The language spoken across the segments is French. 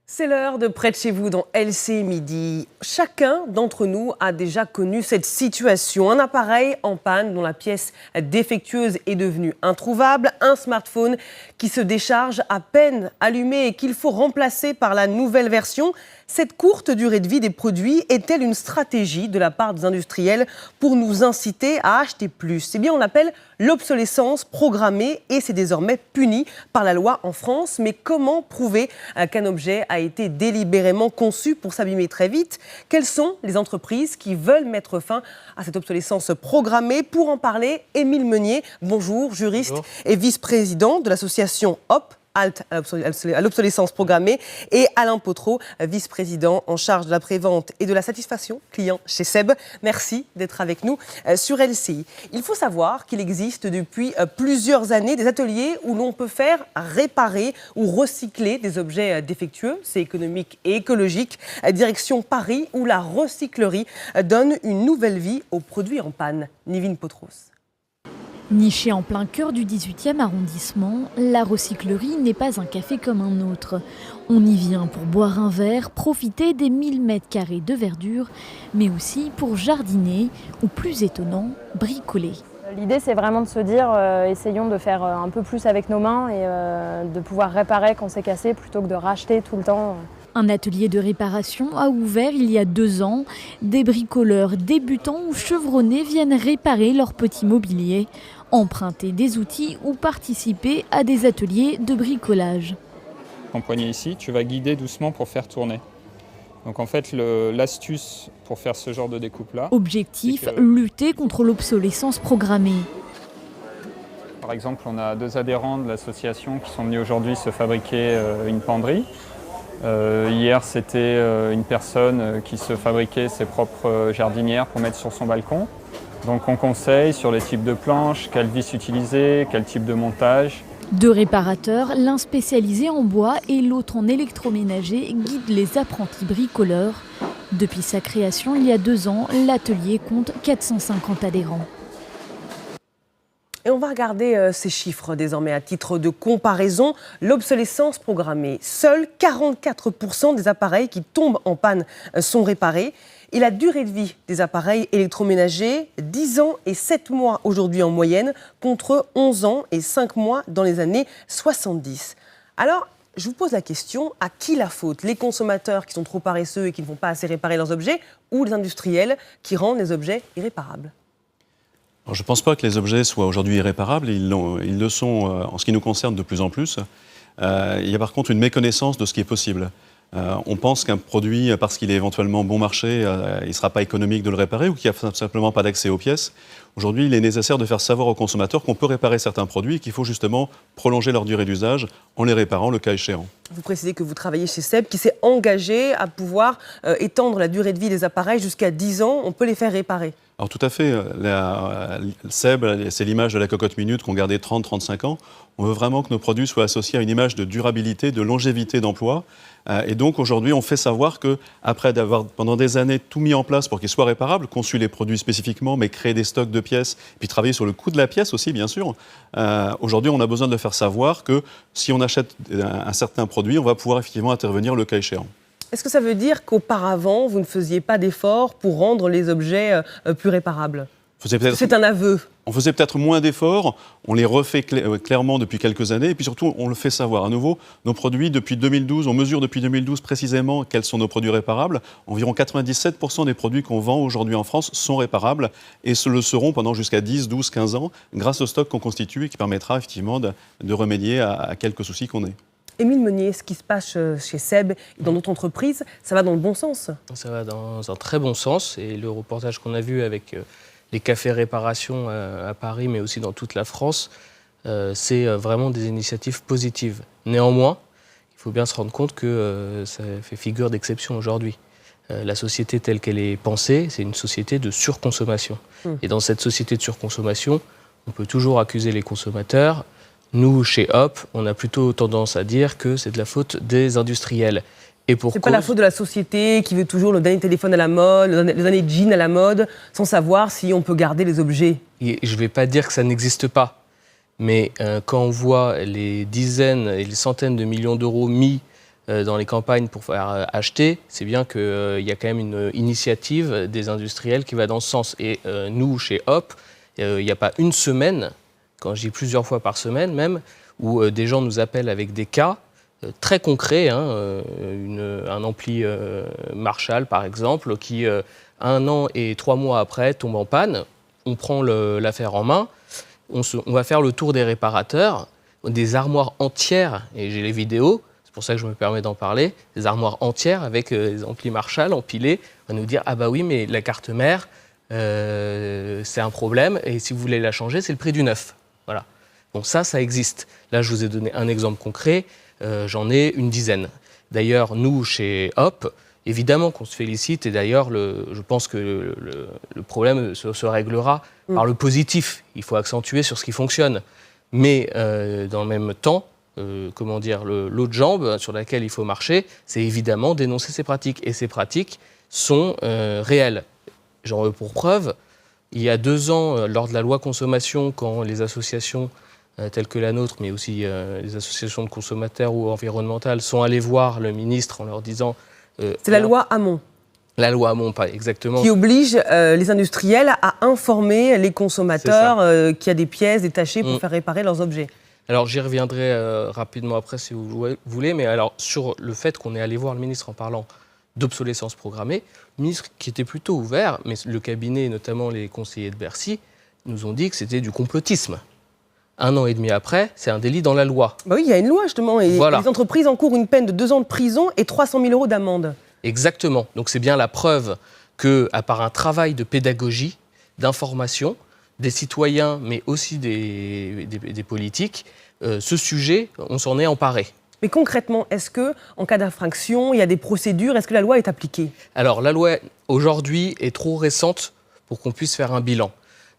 C'est l'heure de Près de chez vous dans LC Midi. Chacun d'entre nous a déjà connu cette situation. Un appareil en panne dont la pièce défectueuse est devenue introuvable. Un smartphone qui se décharge à peine allumé et qu'il faut remplacer par la nouvelle version. Cette courte durée de vie des produits est-elle une stratégie de la part des industriels pour nous inciter à acheter plus ? C'est bien, on l'appelle l'obsolescence programmée et c'est désormais puni par la loi en France. Mais comment prouver qu'un objet a été délibérément conçu pour s'abîmer très vite ? Quelles sont les entreprises qui veulent mettre fin à cette obsolescence programmée ? Pour en parler, Émile Meunier, bonjour, juriste et vice-président de l'association HOP, Halte à l'obsolescence programmée, et Alain Potreau, vice-président en charge de la prévente et de la satisfaction client chez SEB. Merci d'être avec nous sur LCI. Il faut savoir qu'il existe depuis plusieurs années des ateliers où l'on peut faire réparer ou recycler des objets défectueux. C'est économique et écologique. Direction Paris, où la recyclerie donne une nouvelle vie aux produits en panne. Nivine Potros. Nichée en plein cœur du 18e arrondissement, la recyclerie n'est pas un café comme un autre. On y vient pour boire un verre, profiter des 1000 mètres carrés de verdure, mais aussi pour jardiner ou, plus étonnant, bricoler. L'idée, c'est vraiment de se dire, essayons de faire un peu plus avec nos mains et de pouvoir réparer quand c'est cassé plutôt que de racheter tout le temps. Un atelier de réparation a ouvert il y a 2 ans. Des bricoleurs débutants ou chevronnés viennent réparer leur petit mobilier, emprunter des outils ou participer à des ateliers de bricolage. En poignée ici, tu vas guider doucement pour faire tourner. Donc en fait, l'astuce pour faire ce genre de découpe-là... Objectif, lutter contre l'obsolescence programmée. Par exemple, on a 2 adhérents de l'association qui sont venus aujourd'hui se fabriquer une penderie. Hier, c'était une personne qui se fabriquait ses propres jardinières pour mettre sur son balcon. Donc on conseille sur les types de planches, quelle vis utiliser, quel type de montage. 2 réparateurs, l'un spécialisé en bois et l'autre en électroménager, guident les apprentis bricoleurs. Depuis sa création il y a 2 ans, l'atelier compte 450 adhérents. Et on va regarder ces chiffres désormais à titre de comparaison. L'obsolescence programmée, seuls 44% des appareils qui tombent en panne sont réparés. Et la durée de vie des appareils électroménagers, 10 ans et 7 mois aujourd'hui en moyenne, contre 11 ans et 5 mois dans les années 70. Alors, je vous pose la question, à qui la faute ? Les consommateurs qui sont trop paresseux et qui ne vont pas assez réparer leurs objets, ou les industriels qui rendent les objets irréparables ? Alors, je ne pense pas que les objets soient aujourd'hui irréparables, ils le sont en ce qui nous concerne de plus en plus. Il y a par contre une méconnaissance de ce qui est possible. On pense qu'un produit, parce qu'il est éventuellement bon marché, il ne sera pas économique de le réparer ou qu'il n'y a simplement pas d'accès aux pièces. Aujourd'hui, il est nécessaire de faire savoir aux consommateurs qu'on peut réparer certains produits et qu'il faut justement prolonger leur durée d'usage en les réparant le cas échéant. Vous précisez que vous travaillez chez SEB, qui s'est engagé à pouvoir étendre la durée de vie des appareils jusqu'à 10 ans. On peut les faire réparer. Alors tout à fait, SEB, c'est l'image de la cocotte minute qu'on gardait 30-35 ans. On veut vraiment que nos produits soient associés à une image de durabilité, de longévité d'emploi. Et donc aujourd'hui, on fait savoir qu'après d'avoir pendant des années tout mis en place pour qu'ils soient réparables, conçu les produits spécifiquement, mais créer des stocks de pièces, puis travailler sur le coût de la pièce aussi, bien sûr. Aujourd'hui, on a besoin de faire savoir que si on achète un certain produit, on va pouvoir effectivement intervenir le cas échéant. Est-ce que ça veut dire qu'auparavant, vous ne faisiez pas d'efforts pour rendre les objets plus réparables ? C'est un aveu. On faisait peut-être moins d'efforts, on les refait clairement depuis quelques années, et puis surtout, on le fait savoir. À nouveau, nos produits, depuis 2012, on mesure depuis 2012 précisément quels sont nos produits réparables. Environ 97% des produits qu'on vend aujourd'hui en France sont réparables, et le seront pendant jusqu'à 10, 12, 15 ans, grâce au stock qu'on constitue et qui permettra effectivement de remédier à quelques soucis qu'on ait. Émile Meunier, ce qui se passe chez SEB et dans d'autres entreprises, ça va dans le bon sens ? Ça va dans un très bon sens, et le reportage qu'on a vu avec les cafés réparation à Paris, mais aussi dans toute la France, c'est vraiment des initiatives positives. Néanmoins, il faut bien se rendre compte que ça fait figure d'exception aujourd'hui. La société telle qu'elle est pensée, c'est une société de surconsommation. Et dans cette société de surconsommation, on peut toujours accuser les consommateurs. Nous, chez HOP, on a plutôt tendance à dire que c'est de la faute des industriels. C'est pas la faute de la société qui veut toujours le dernier téléphone à la mode, le dernier jean à la mode, sans savoir si on peut garder les objets. Et je ne vais pas dire que ça n'existe pas, Mais quand on voit les dizaines et les centaines de millions d'euros mis dans les campagnes pour faire acheter, c'est bien qu'il y a quand même une initiative des industriels qui va dans ce sens. Et nous, chez Hop, il n'y a pas une semaine, quand je dis plusieurs fois par semaine même, où des gens nous appellent avec des cas très concrets, un ampli Marshall par exemple, qui 1 an et 3 mois après tombe en panne. On prend l'affaire en main, on va faire le tour des réparateurs, des armoires entières, et j'ai les vidéos, c'est pour ça que je me permets d'en parler, des armoires entières avec des amplis Marshall empilés, on va nous dire « Ah bah oui, mais la carte mère, c'est un problème, et si vous voulez la changer, c'est le prix du neuf. » Voilà. Bon, ça existe. Là, je vous ai donné un exemple concret, j'en ai une dizaine. D'ailleurs, nous, chez Hop, évidemment qu'on se félicite, et d'ailleurs, je pense que le problème se réglera par le positif. Il faut accentuer sur ce qui fonctionne. Mais dans le même temps, l'autre jambe sur laquelle il faut marcher, c'est évidemment dénoncer ces pratiques. Et ces pratiques sont réelles. J'en veux pour preuve, il y a 2 ans, lors de la loi consommation, quand les associations telles que la nôtre, mais aussi les associations de consommateurs ou environnementales, sont allées voir le ministre en leur disant... c'est la loi Hamon. La loi Hamon, pas exactement. Qui oblige les industriels à informer les consommateurs qu'il y a des pièces détachées pour faire réparer leurs objets. Alors j'y reviendrai rapidement après si vous voulez, mais alors sur le fait qu'on est allé voir le ministre en parlant d'obsolescence programmée, le ministre qui était plutôt ouvert, mais le cabinet, notamment les conseillers de Bercy, nous ont dit que c'était du complotisme. 1 an et demi après, c'est un délit dans la loi. Bah oui, il y a une loi justement, et voilà. Les entreprises encourent une peine de 2 ans de prison et 300 000 € d'amende. Exactement. Donc c'est bien la preuve que, à part un travail de pédagogie, d'information, des citoyens, mais aussi des politiques, ce sujet, on s'en est emparé. Mais concrètement, est-ce qu'en cas d'infraction, il y a des procédures, est-ce que la loi est appliquée? Alors la loi, aujourd'hui, est trop récente pour qu'on puisse faire un bilan.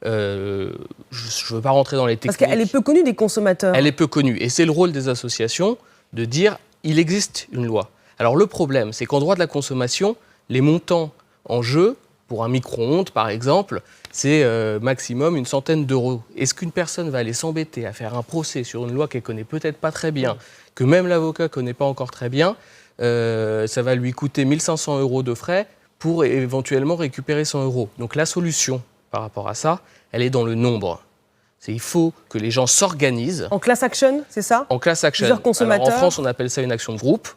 Je ne veux pas rentrer dans les techniques. Parce qu'elle est peu connue des consommateurs. Elle est peu connue. Et c'est le rôle des associations de dire il existe une loi. Alors le problème, c'est qu'en droit de la consommation, les montants en jeu, pour un micro-ondes par exemple, c'est maximum une centaine d'euros. Est-ce qu'une personne va aller s'embêter à faire un procès sur une loi qu'elle ne connaît peut-être pas très bien, que même l'avocat ne connaît pas encore très bien, ça va lui coûter 1 500 € de frais pour éventuellement récupérer 100 €. Donc la solution par rapport à ça, elle est dans le nombre. Il faut que les gens s'organisent. En class action, c'est ça? En class action. Plusieurs consommateurs. Alors, en France, on appelle ça une action de groupe.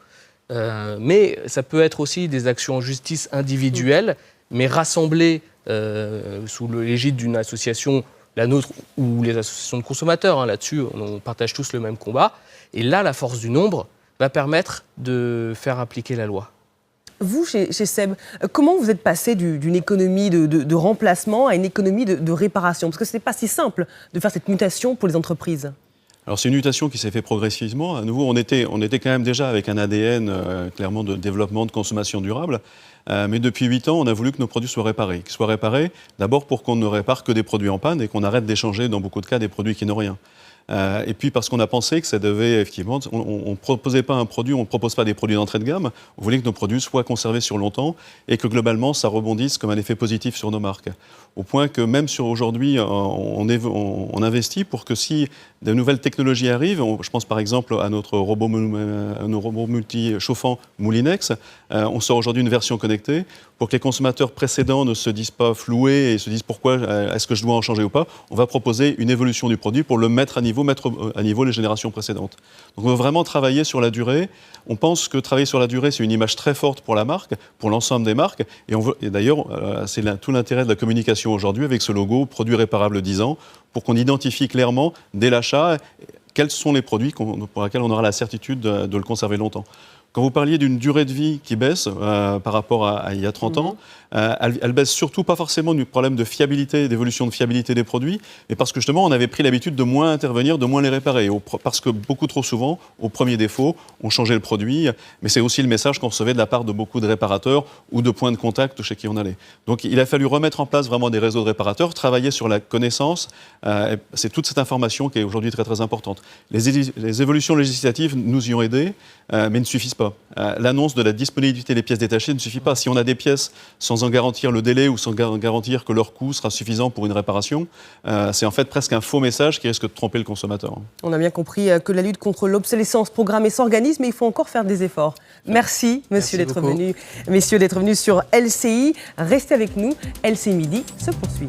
Mais ça peut être aussi des actions en justice individuelles, mais rassemblées sous l'égide d'une association, la nôtre, ou les associations de consommateurs. Là-dessus, on partage tous le même combat. Et là, la force du nombre va permettre de faire appliquer la loi. Vous, chez Seb, comment vous êtes passé d'une économie de remplacement à une économie de réparation? Parce que ce n'est pas si simple de faire cette mutation pour les entreprises. Alors c'est une mutation qui s'est faite progressivement. À nouveau, on était quand même déjà avec un ADN clairement de développement, de consommation durable. Mais depuis 8 ans, on a voulu que nos produits soient réparés. Qu'ils soient réparés d'abord pour qu'on ne répare que des produits en panne et qu'on arrête d'échanger dans beaucoup de cas des produits qui n'ont rien. Et puis parce qu'on a pensé que ça devait effectivement, on ne proposait pas un produit, on ne propose pas des produits d'entrée de gamme, on voulait que nos produits soient conservés sur longtemps et que globalement ça rebondisse comme un effet positif sur nos marques. Au point que même sur aujourd'hui, on investit pour que si de nouvelles technologies arrivent, je pense par exemple à notre robot multi-chauffant Moulinex, on sort aujourd'hui une version connectée pour que les consommateurs précédents ne se disent pas floués et se disent pourquoi est-ce que je dois en changer ou pas. On va proposer une évolution du produit pour le mettre à niveau les générations précédentes. Donc on veut vraiment travailler sur la durée. On pense que travailler sur la durée, c'est une image très forte pour la marque, pour l'ensemble des marques. Et d'ailleurs, c'est tout l'intérêt de la communication aujourd'hui avec ce logo, produit réparable 10 ans, pour qu'on identifie clairement dès l'achat quels sont les produits pour lesquels on aura la certitude de le conserver longtemps. Quand vous parliez d'une durée de vie qui baisse par rapport à il y a 30 ans, elle baisse surtout pas forcément du problème de fiabilité, d'évolution de fiabilité des produits, mais parce que justement on avait pris l'habitude de moins intervenir, de moins les réparer. Parce que beaucoup trop souvent, au premier défaut, on changeait le produit, mais c'est aussi le message qu'on recevait de la part de beaucoup de réparateurs ou de points de contact chez qui on allait. Donc il a fallu remettre en place vraiment des réseaux de réparateurs, travailler sur la connaissance, c'est toute cette information qui est aujourd'hui très très importante. Les évolutions législatives nous y ont aidés, mais ne suffisent pas. L'annonce de la disponibilité des pièces détachées ne suffit pas. Si on a des pièces sans sans en garantir le délai ou sans garantir que leur coût sera suffisant pour une réparation, c'est en fait presque un faux message qui risque de tromper le consommateur. On a bien compris que la lutte contre l'obsolescence programmée s'organise, mais il faut encore faire des efforts. Merci, messieurs, d'être venus sur LCI. Restez avec nous, LCI Midi se poursuit.